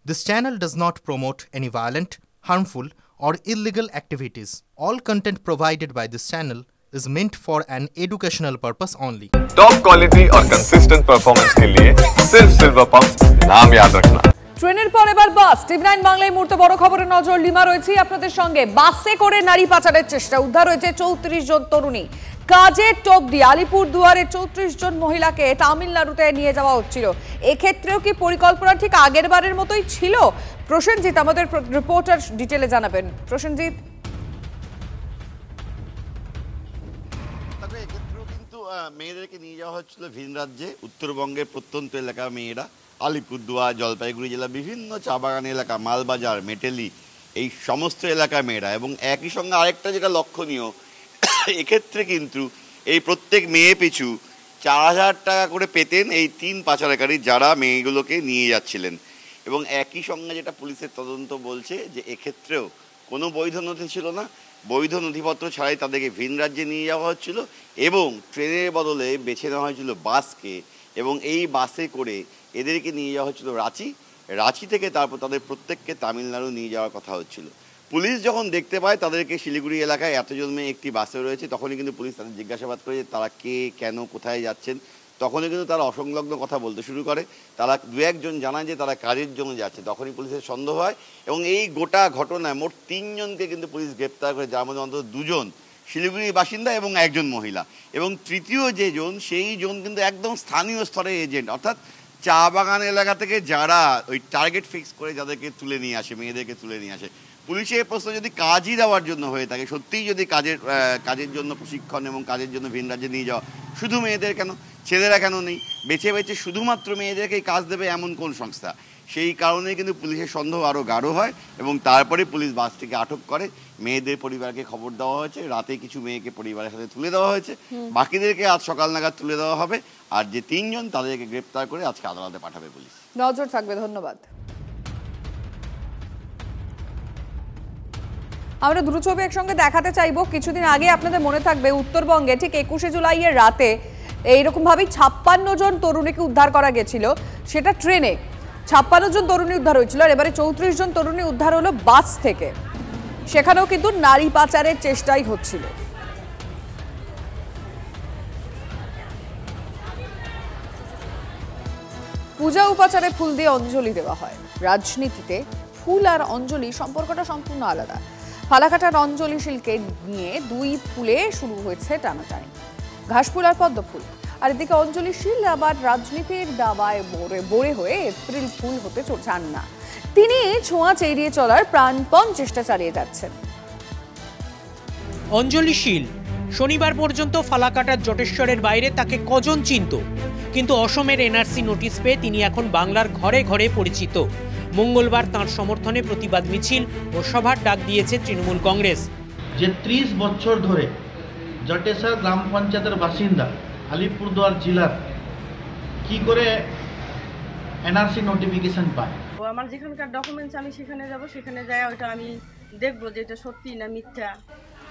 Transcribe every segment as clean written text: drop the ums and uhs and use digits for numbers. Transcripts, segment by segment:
This channel does not promote any violent, harmful, or illegal activities. All content provided by this channel is meant for an educational purpose only. Top quality और consistent performance के लिए सिर्फ silver pumps नाम याद रखना। ট্রেনের পর এবার বাস। টিভি9 বাংলায় এই মুহূর্তে বড় খবরের নজর। লিমা রয়েছে আপনাদের সঙ্গে। বাসে করে নারী পাচারের চেষ্টা, উদ্ধার হয়েছে 34 জন তরুণী। কাজের টোপ দিয়ে আলিপুরদুয়ারে 34 জন মহিলাকে তামিলনাড়ুতে নিয়ে যাওয়া হচ্ছিল। এক্ষেত্রেও কি পরিকল্পনা ঠিক আগের বারের মতোই ছিল? প্রসেনজিৎ আমাদের রিপোর্টার ডিটেলে জানাবেন। প্রসেনজিৎ, এক্ষেত্রেও কিন্তু মেয়েদেরকে নিয়ে যাওয়া হচ্ছিল ভিন রাজ্যে, উত্তরবঙ্গের প্রত্যন্ত এলাকার মেয়েরা, আলিপুরদুয়ার, জলপাইগুড়ি জেলা, বিভিন্ন চা বাগান এলাকা, মালবাজার, মেটেলি, এই সমস্ত এলাকার মেয়েরা। এবং একই সঙ্গে আরেকটা যেটা লক্ষণীয়, এক্ষেত্রে কিন্তু এই প্রত্যেক মেয়ে পিছু 4000 টাকা করে পেতেন এই 3 পাচারকারী যারা মেয়েগুলোকে নিয়ে যাচ্ছিলেন। এবং একই সঙ্গে যেটা পুলিশের তদন্ত বলছে যে এক্ষেত্রেও কোনো বৈধ নথি ছিল না, বৈধ নথিপত্র ছাড়াই তাদেরকে ভিন রাজ্যে নিয়ে যাওয়া হচ্ছিল এবং ট্রেনের বদলে বেছে নেওয়া হয়েছিল বাসকে। এবং এই বাসে করে এদেরকে নিয়ে যাওয়া হচ্ছিল রাঁচি থেকে তারপর তাদের প্রত্যেককে তামিলনাড়ু নিয়ে যাওয়ার কথা হচ্ছিল। পুলিশ যখন দেখতে পায় তাদেরকে শিলিগুড়ি এলাকায় এতজন মেয়ে একটি বাসে রয়েছে, তখনই কিন্তু পুলিশ তাদের জিজ্ঞাসাবাদ করে যে তারা কে, কেন, কোথায় যাচ্ছেন। তখনই কিন্তু তারা অসংলগ্ন কথা বলতে শুরু করে। তারা 2-1 জন জানায় যে তারা কাজের জন্য যাচ্ছে। তখনই পুলিশের সন্দেহ হয় এবং এই গোটা ঘটনায় মোট 3 জনকে কিন্তু পুলিশ গ্রেপ্তার করে, যার মধ্যে অন্তত 2 জন শিলিগুড়ির বাসিন্দা এবং 1 জন মহিলা। এবং তৃতীয় যে জন, সেই জন কিন্তু একদম স্থানীয় স্তরের এজেন্ট, অর্থাৎ চা বাগান এলাকা থেকে যারা ওই টার্গেট ফিক্স করে যাদেরকে তুলে নিয়ে আসে, মেয়েদেরকে তুলে নিয়ে আসে। পুলিশের প্রশ্ন, যদি কাজই দেওয়ার জন্য হয়ে থাকে, সত্যিই যদি কাজের জন্য প্রশিক্ষণ এবং কাজের জন্য ভিন রাজ্যে নিয়ে যাওয়া, শুধু মেয়েদের কেন, ছেলেরা কেন নেই? বেছে বেছে শুধুমাত্র মেয়েদেরকেই কাজ দেবে এমন কোন সংস্থা? সেই কারণেই কিন্তু পুলিশের সন্দেহ আরও গাঢ় হয় এবং তারপরে পুলিশ বাসটিকে আটক করে। মেয়েদের পরিবারকে খবর দেওয়া হয়েছে, রাতে কিছু মেয়েকে পরিবারের সাথে তুলে দেওয়া হয়েছে, বাকিদেরকে আজ সকাল নাগাদ তুলে দেওয়া হবে। আর যে 3 জন তাদেরকে গ্রেপ্তার করে আজকে আদালতে পাঠাবে পুলিশ। নজর থাকবে। ধন্যবাদ। আমরা দুটো ছবি একসঙ্গে দেখাতে চাইবো। কিছুদিন আগে আপনাদের মনে থাকবে উত্তরবঙ্গে ঠিক 21শে জুলাইয়ের রাতে এইরকমভাবেই 56 জন তরুণীকে উদ্ধার করা গেছিল, সেটা ট্রেনে। 56 জন তরুণী উদ্ধার হয়েছিল, আর এবারে 34 জন তরুণী উদ্ধার হলো বাস থেকে। সেখানেও কিন্তু নারী পাচারের চেষ্টাই হচ্ছিল। পূজা উপাচারে ফুল দিয়ে অঞ্জলি দেওয়া হয়। রাজনীতিতে ফুল আর অঞ্জলি সম্পর্কটা সম্পূর্ণ আলাদা। ফালাকাটার অঞ্জলি শিলকে নিয়ে 2 ফুলে শুরু হয়েছে টানাটানি, ঘাসফুল আর পদ্ম ফুল। আর এদিকে অঞ্জলি শীল আবার রাজনীতির দাবায় বড়ে হয়ে এপ্রিল ফুল হতে চান না। তিনি ছোঁয়াচ এড়িয়ে চলার প্রাণপণ চেষ্টা চালিয়ে যাচ্ছেন। অঞ্জলি শীল শনিবার পর্যন্ত ফালাকাটার জটেশ্বরের বাইরে তাকে কজন চিনত, কিন্তু অসমের এনআরসি নোটিশ পেয়ে তিনি এখন বাংলার ঘরে ঘরে পরিচিত। মঙ্গলবার তাঁর সমর্থনে প্রতিবাদ মিছিল ও সভার ডাক দিয়েছে তৃণমূল কংগ্রেস। যে 30 বছর ধরে জটেশ্বর গ্রাম পঞ্চায়েতের বাসিন্দা, আলিপুরদুয়ার জেলার, কি করে এনআরসি নোটিফিকেশন পায়? আমার যেখানকার ডকুমেন্টস আমি সেখানে যাব, সেখানে যাই ওটা আমি দেখবো যে এটা সত্যি না মিথ্যা।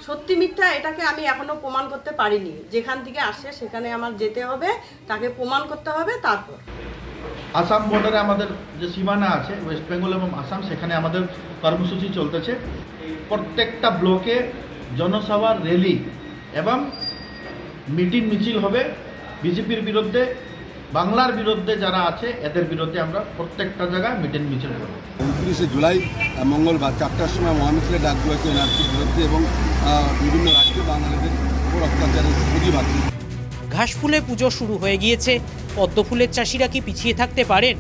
সত্যি মিথ্যা এটাকে আমি এখনো প্রমাণ করতে পারিনি। যেখান থেকে আসে সেখানে আমার যেতে হবে, তাকে প্রমাণ করতে হবে। তারপর আসাম বর্ডারে আমাদের যে সীমানা আছে ওয়েস্ট বেঙ্গল এবং আসাম, সেখানে আমাদের কর্মসূচি চলতেছে। প্রত্যেকটা ব্লকে জনসভা, র্যালি এবং মিটিং মিছিল হবে। বিজেপির বিরুদ্ধে, বাংলার বিরুদ্ধে যারা আছে এদের বিরুদ্ধে আমরা প্রত্যেকটা জায়গায় মিটিং মিছিল করব। 29শে জুলাই মঙ্গলবার 4টার সময় মহামিছিলে ডাক দেওয়া এনআরসির বিরুদ্ধে এবং বিভিন্ন রাজ্যে বাঙালিদের উপর অত্যাচারের প্রতিবাদ। ঘাসফুলে পুজো শুরু হয়ে গিয়েছে। পদ্মফুলের চাষিরা কি পিছিয়ে থাকতে পারেন?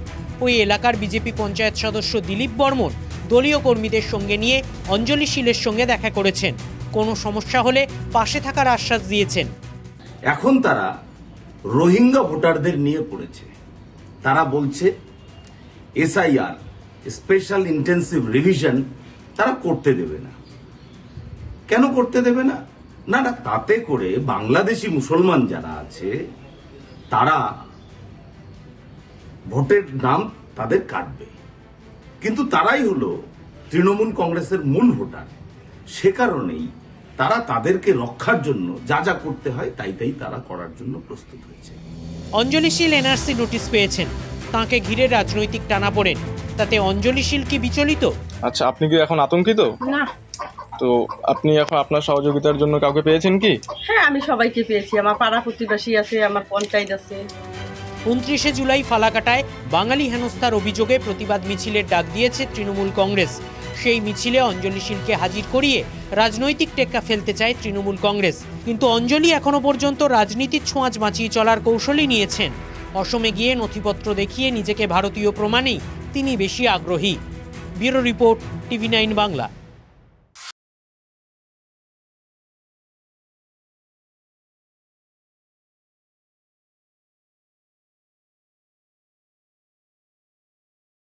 ওই এলাকার বিজেপি পঞ্চায়েত সদস্য দিলীপ বর্মন দলীয় কর্মীদের সঙ্গে নিয়ে অঞ্জলি শীলের সঙ্গে দেখা করেছেন। কোনো সমস্যা হলে পাশে থাকার আশ্বাস দিয়েছেন। এখন তারা রোহিঙ্গা ভোটারদের নিয়ে পড়েছে। তারা বলছে এসআইআর, স্পেশাল ইন্টেন্সিভ রিভিশন, তারা করতে দেবে না। কেন করতে দেবে না? না, তাতে করে বাংলাদেশি মুসলমান যারা আছে তারা ভোটের নাম তাদের কাটবে, কিন্তু তারাই হলো তৃণমূল কংগ্রেসের মূল ভোটার। সে কারণেই তারা তাদেরকে রক্ষার জন্য যা যা করতে হয় তাই তারা করার জন্য প্রস্তুত হয়েছে। অঞ্জলি শীল এনআরসি নোটিশ পেয়েছেন। তাঁকে ঘিরে রাজনৈতিক টানাপোড়েন। তাতে অঞ্জলি শীল কি বিচলিত? আচ্ছা, আপনি কি এখন আতঙ্কিত? না। তো আপনি এখন আপনার সহযোগিতার জন্য কাউকে পেয়েছেন কি? হ্যাঁ, আমি সবাইকে পেয়েছি। আমার পাড়া প্রতিবেশী আছে, আমার পঞ্চায়েত আছে। 29শে জুলাই ফালাকাটায় বাঙালি হেনস্থার অভিযোগে প্রতিবাদ মিছিলের ডাক দিয়েছে তৃণমূল কংগ্রেস। সেই মিছিলে অঞ্জলি শীলকে হাজির করিয়ে রাজনৈতিক টেক্কা ফেলতে চায় তৃণমূল কংগ্রেস। কিন্তু অঞ্জলি এখনো পর্যন্ত রাজনীতির ছোঁয়াচ বাঁচিয়ে চলার কৌশলই নিয়েছেন। অসমে গিয়ে নথিপত্র দেখিয়ে নিজেকে ভারতীয় প্রমাণেই তিনি বেশি আগ্রহী। Bureau report, TV9 Bangla.